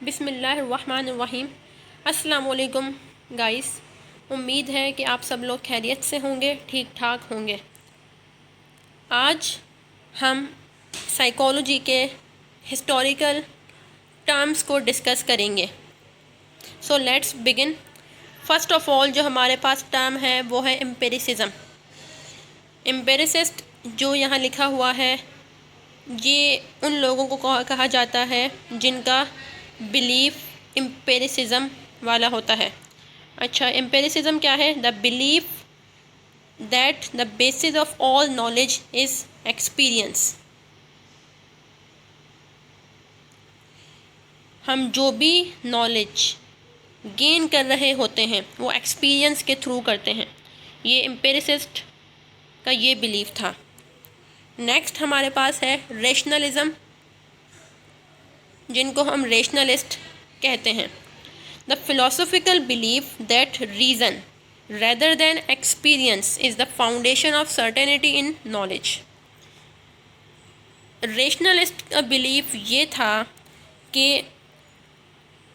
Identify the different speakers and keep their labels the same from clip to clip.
Speaker 1: बिस्मिल्लाहिर्रहमानिर्रहीम। अस्सलाम वालेकुम गाइस। उम्मीद है कि आप सब लोग खैरियत से होंगे, ठीक ठाक होंगे। आज हम साइकोलॉजी के हिस्टोरिकल टर्म्स को डिस्कस करेंगे। So let's begin. First of all जो हमारे पास टर्म है वो है एम्पिरिसिज्म। एम्पिरिसिस्ट जो यहाँ लिखा हुआ है ये उन लोगों को कहा जाता है जिनका बिलीफ एम्पिरिसिज्म वाला होता है। अच्छा, एम्पिरिसिज्म क्या है? The belief that the basis of all knowledge is experience. हम जो भी नॉलेज गेन कर रहे होते हैं वो एक्सपीरियंस के थ्रू करते हैं। ये एम्पिरिसिस्ट का ये बिलीफ था। नेक्स्ट हमारे पास है रेशनलिज्म, जिनको हम रेशनलिस्ट कहते हैं। The philosophical belief that reason rather than experience is the foundation of certainty in knowledge। Rationalist का बिलीफ ये था कि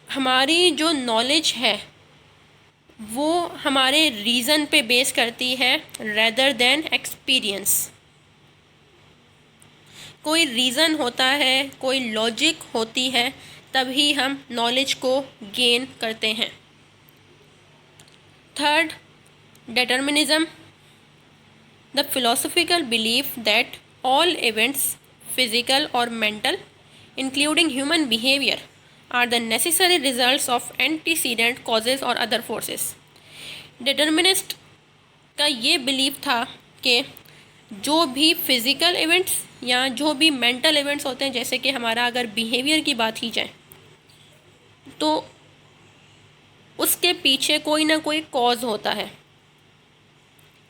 Speaker 1: हमारी जो नॉलेज है वो हमारे रीज़न पे बेस करती है rather than experience। कोई रीज़न होता है, कोई लॉजिक होती है, तभी हम नॉलेज को गेन करते हैं। Third, determinism, the philosophical belief that all events, physical or mental, including human behavior, are the necessary results of antecedent causes or other forces। Determinist का ये बिलीफ था कि जो भी फिज़िकल इवेंट्स या जो भी मेंटल इवेंट्स होते हैं, जैसे कि हमारा अगर बिहेवियर की बात की जाए तो उसके पीछे कोई ना कोई कॉज होता है।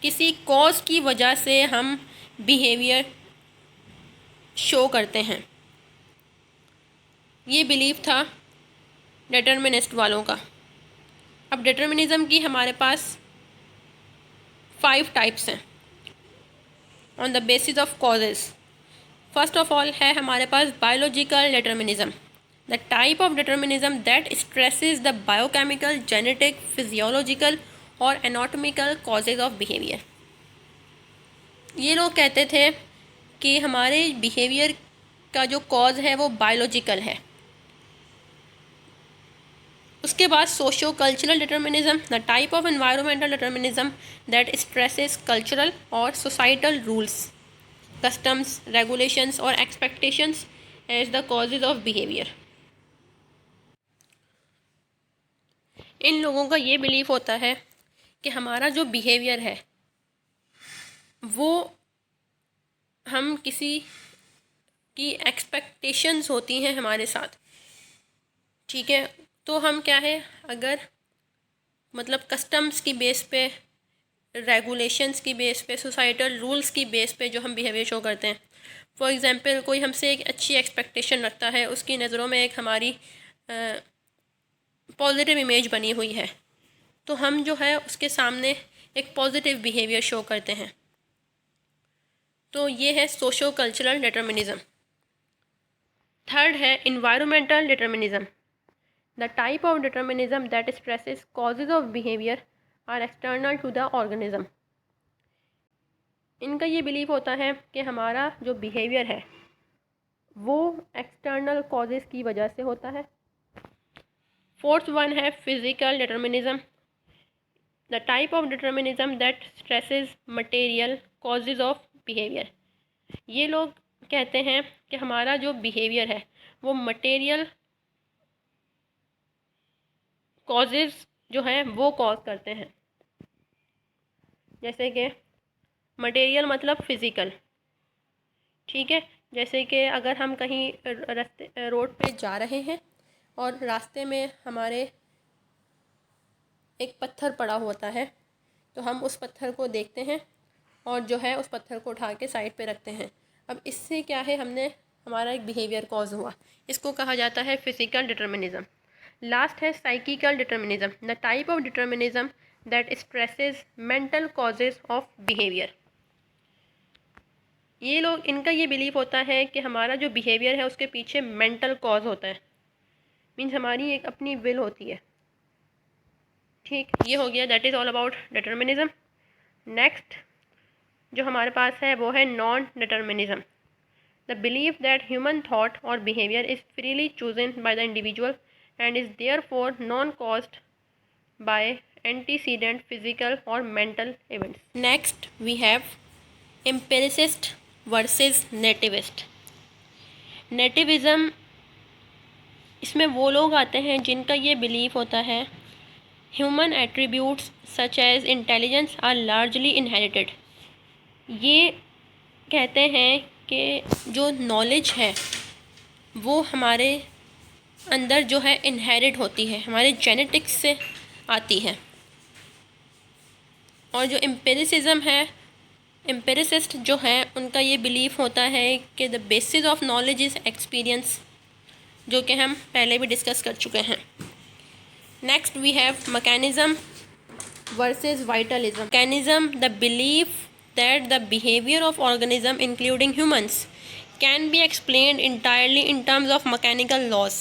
Speaker 1: किसी कॉज की वजह से हम बिहेवियर शो करते हैं। ये बिलीफ था डिटर्मिनिस्ट वालों का। अब डिटर्मिनिज्म की हमारे पास 5 टाइप्स हैं on the basis of causes. First of all है हमारे पास biological determinism, the type of determinism that stresses the biochemical, genetic, physiological और एनाटॉमिकल कॉजेज़ ऑफ बिहेवियर। ये लोग कहते थे कि हमारे बिहेवियर का जो कॉज है वो बायोलॉजिकल है। उसके बाद socio cultural determinism, the type of environmental determinism that stresses cultural और सोसाइटल रूल्स, कस्टम्स, रेगुलेशंस और expectations as the causes of behaviour. इन लोगों का ये बिलीफ होता है कि हमारा जो बिहेवियर है वो हम किसी की एक्सपेक्टेशंस होती हैं हमारे साथ, ठीक है। तो हम क्या है, अगर मतलब कस्टम्स की बेस पे, रेगुलेशंस की बेस पे, सोसाइटल रूल्स की बेस पे जो हम बिहेवियर शो करते हैं। फॉर एग्ज़ाम्पल कोई हमसे एक अच्छी एक्सपेक्टेशन रखता है, उसकी नज़रों में एक हमारी पॉजिटिव इमेज बनी हुई है, तो हम जो है उसके सामने एक पॉजिटिव बिहेवियर शो करते हैं। तो ये है सोशो कल्चरल डिटर्मिनिज्म। थर्ड है environmental determinism, the type of determinism that stresses causes of behaviour are external to the organism. इनका ये बिलीफ होता है कि हमारा जो बिहेवियर है वो एक्सटर्नल कॉजेज़ की वजह से होता है। फोर्थ वन है physical determinism, the type of determinism that stresses material causes of behaviour. ये लोग कहते हैं कि हमारा जो बिहेवियर है वो मटेरियल कॉजेज़ जो हैं वो कॉज करते हैं। जैसे कि मटेरियल मतलब फ़िज़िकल, ठीक है। जैसे कि अगर हम कहीं रोड पे जा रहे हैं और रास्ते में हमारे एक पत्थर पड़ा होता है, तो हम उस पत्थर को देखते हैं और जो है उस पत्थर को उठा के साइड पे रखते हैं। अब इससे क्या है, हमने हमारा एक बिहेवियर कॉज हुआ। इसको कहा जाता है फिज़िकल डिटर्मिनिज्म। लास्ट है psychical determinism, the type of determinism that stresses mental causes of behaviour. ये लोग, इनका ये बिलीफ होता है कि हमारा जो बिहेवियर है उसके पीछे मेंटल कॉज होता है। मीन्स हमारी एक अपनी विल होती है। ठीक, ये हो गया, that is all about determinism. Next जो हमारे पास है वो है non determinism. The belief that human thought और behaviour is freely chosen by the individual and is therefore non caused by antecedent physical और mental events. Next we have empiricist versus nativist. Nativism, इसमें वो लोग आते हैं जिनका ये belief होता है human attributes such as intelligence are largely inherited. ये कहते हैं कि जो नॉलेज है वो हमारे अंदर जो है इनहेरिट होती है, हमारे जेनेटिक्स से आती है। और जो एम्पिरिसिज्म है, एम्पिरिसिस्ट जो है उनका ये बिलीफ होता है कि the basis of knowledge is experience, जो कि हम पहले भी डिस्कस कर चुके हैं। Next we have mechanism versus vitalism. Mechanism, the belief that the behaviour of organism including humans can be explained entirely in terms of mechanical laws.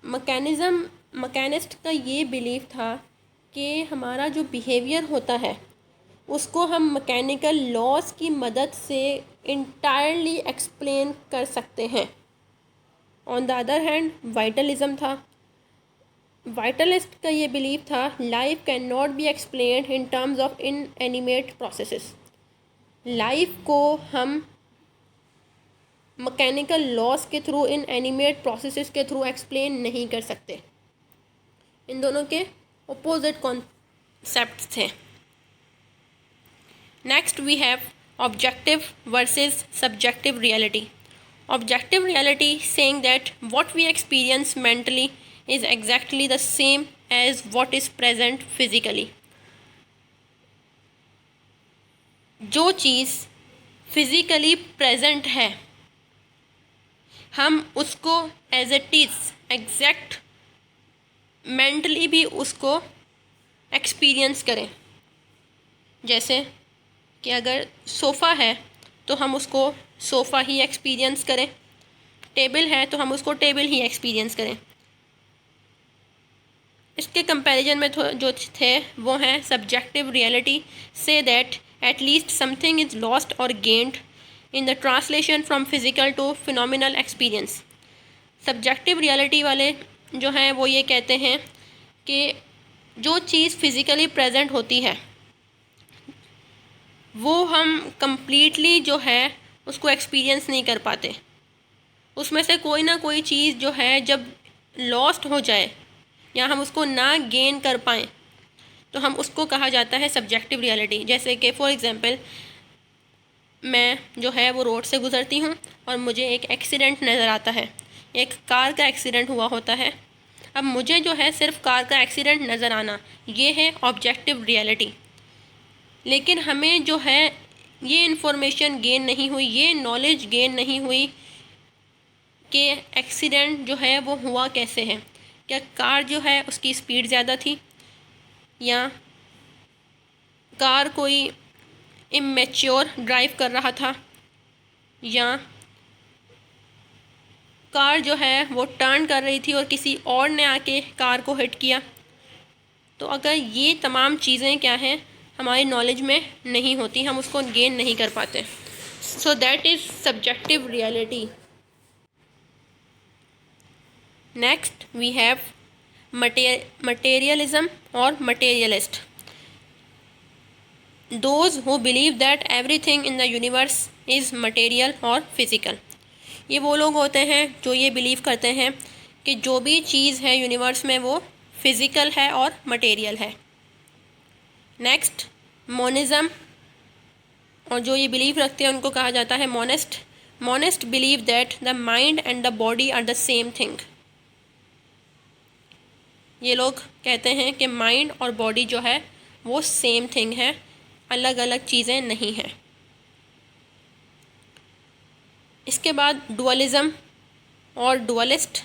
Speaker 1: Mechanist का ये बिलीफ था कि हमारा जो बिहेवियर होता है उसको हम मैकेनिकल लॉज की मदद से इंटायरली एक्सप्लेन कर सकते हैं। On the other hand vitalism था। वाइटलिस्ट का ये बिलीफ था life can not be explained in terms of inanimate processes. Life को हम मैकेनिकल लॉज के थ्रू, इनएनिमेट प्रोसेसेस के थ्रू एक्सप्लेन नहीं कर सकते। इन दोनों के अपोजिट कॉन्सेप्ट थे। Next we have objective versus subjective reality. Objective reality saying that what we experience mentally is exactly the same as what is present physically. जो चीज़ physically present है हम उसको as it is exact mentally भी उसको experience करें। जैसे कि अगर सोफ़ा है तो हम उसको सोफ़ा ही एक्सपीरियंस करें, टेबल है तो हम उसको टेबल ही एक्सपीरियंस करें। इसके कंपैरिजन में जो थे वो हैं सब्जेक्टिव रियलिटी से that at least something is lost और gained in the translation from physical to phenomenal experience. Subjective reality वाले जो हैं वो ये कहते हैं कि जो चीज़ फिज़िकली प्रेजेंट होती है वो हम कंप्लीटली जो है उसको एक्सपीरियंस नहीं कर पाते। उसमें से कोई ना कोई चीज़ जो है जब लॉस्ट हो जाए या हम उसको ना गेन कर पाएँ तो हम उसको कहा जाता है सब्जेक्टिव रियलिटी। जैसे कि फॉर एग्ज़ाम्पल मैं जो है वो रोड से गुज़रती हूँ और मुझे एक एक्सीडेंट नज़र आता है, एक कार का एक्सीडेंट हुआ होता है। अब मुझे जो है सिर्फ कार का एक्सीडेंट नज़र आना ये है ऑब्जेक्टिव रियलिटी। लेकिन हमें जो है ये इन्फॉर्मेशन गेन नहीं हुई, ये नॉलेज गेन नहीं हुई कि एक्सीडेंट जो है वो हुआ कैसे है। क्या कार जो है उसकी स्पीड ज़्यादा थी, या कार कोई इमेच्योर ड्राइव कर रहा था, या कार जो है वो टर्न कर रही थी और किसी और ने आके कार को हिट किया। तो अगर ये तमाम चीज़ें क्या हैं हमारी नॉलेज में नहीं होती, हम उसको गेन नहीं कर पाते। So that is subjective reality. Next we have materialism और materialist. Those who believe that everything in the universe is material और फिज़िकल। ये वो लोग होते हैं जो ये बिलीव करते हैं कि जो भी चीज़ है यूनिवर्स में वो फिज़िकल है और मटेरियल है। नेक्स्ट मोनिज़म, और जो ये बिलीव रखते हैं उनको कहा जाता है monist. Monist believe that the mind and the body are the same thing. ये लोग कहते हैं कि माइंड और बॉडी जो है वो सेम थिंग है, अलग अलग चीज़ें नहीं हैं। इसके बाद डुअलिज़म और dualist.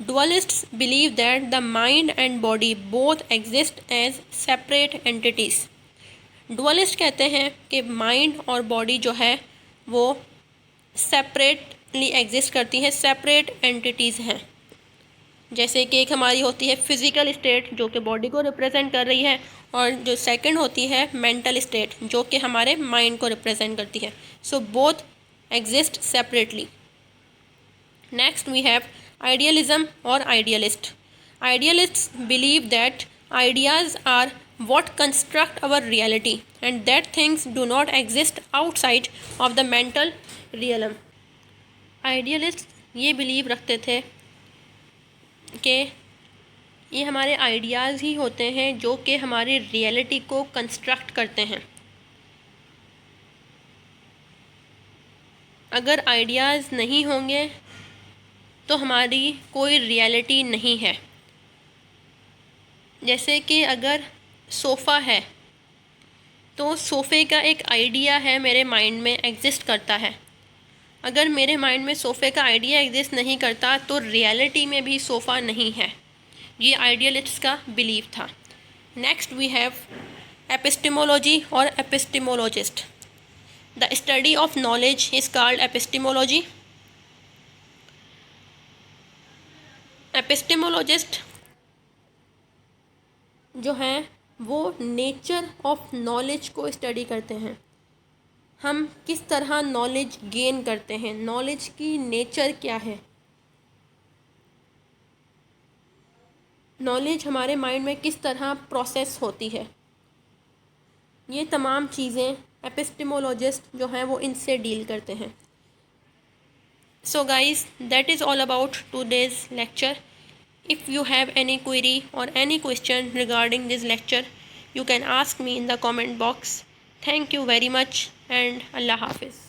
Speaker 1: Dualists believe that the mind and body both exist as separate entities. Dualist कहते हैं कि माइंड और बॉडी जो है वो सेपरेटली एग्जिस्ट करती हैं, सेपरेट एंटिटीज़ हैं। जैसे कि एक हमारी होती है फिज़िकल स्टेट जो कि बॉडी को रिप्रेजेंट कर रही है, और जो सेकंड होती है मेंटल स्टेट जो कि हमारे माइंड को रिप्रेजेंट करती है. So both exist separately. Next we have idealism और idealist. Idealists believe that ideas are what construct our reality and that things do not exist outside of the mental realm. Idealists ये believe रखते थे कि ये हमारे ideas ही होते हैं जो कि हमारी रियलिटी को कंस्ट्रक्ट करते हैं. अगर आइडियाज़ नहीं होंगे तो हमारी कोई रियलिटी नहीं है. जैसे कि अगर सोफ़ा है तो सोफ़े का एक आइडिया है मेरे माइंड में एग्जिस्ट करता है. अगर मेरे माइंड में सोफ़े का आइडिया एग्जिस्ट नहीं करता तो रियलिटी में भी सोफ़ा नहीं है. ये आइडियलिस्ट्स का बिलीव था. नेक्स्ट वी हैव एपिस्टेमोलॉजी और epistemologist. The study of knowledge is called epistemology. Epistemologist जो हैं वो नेचर ऑफ नॉलेज को स्टडी करते हैं. हम किस तरह नॉलेज गेन करते हैं, नॉलेज की नेचर क्या है, नॉलेज हमारे माइंड में किस तरह प्रोसेस होती है. ये तमाम चीज़ें एपिस्टेमोलॉजिस्ट जो हैं वो इनसे डील करते हैं. So guys, that is all about today's lecture. If you have any query or any question regarding this lecture, you can ask me in the comment box. Thank you very much and Allah Hafiz.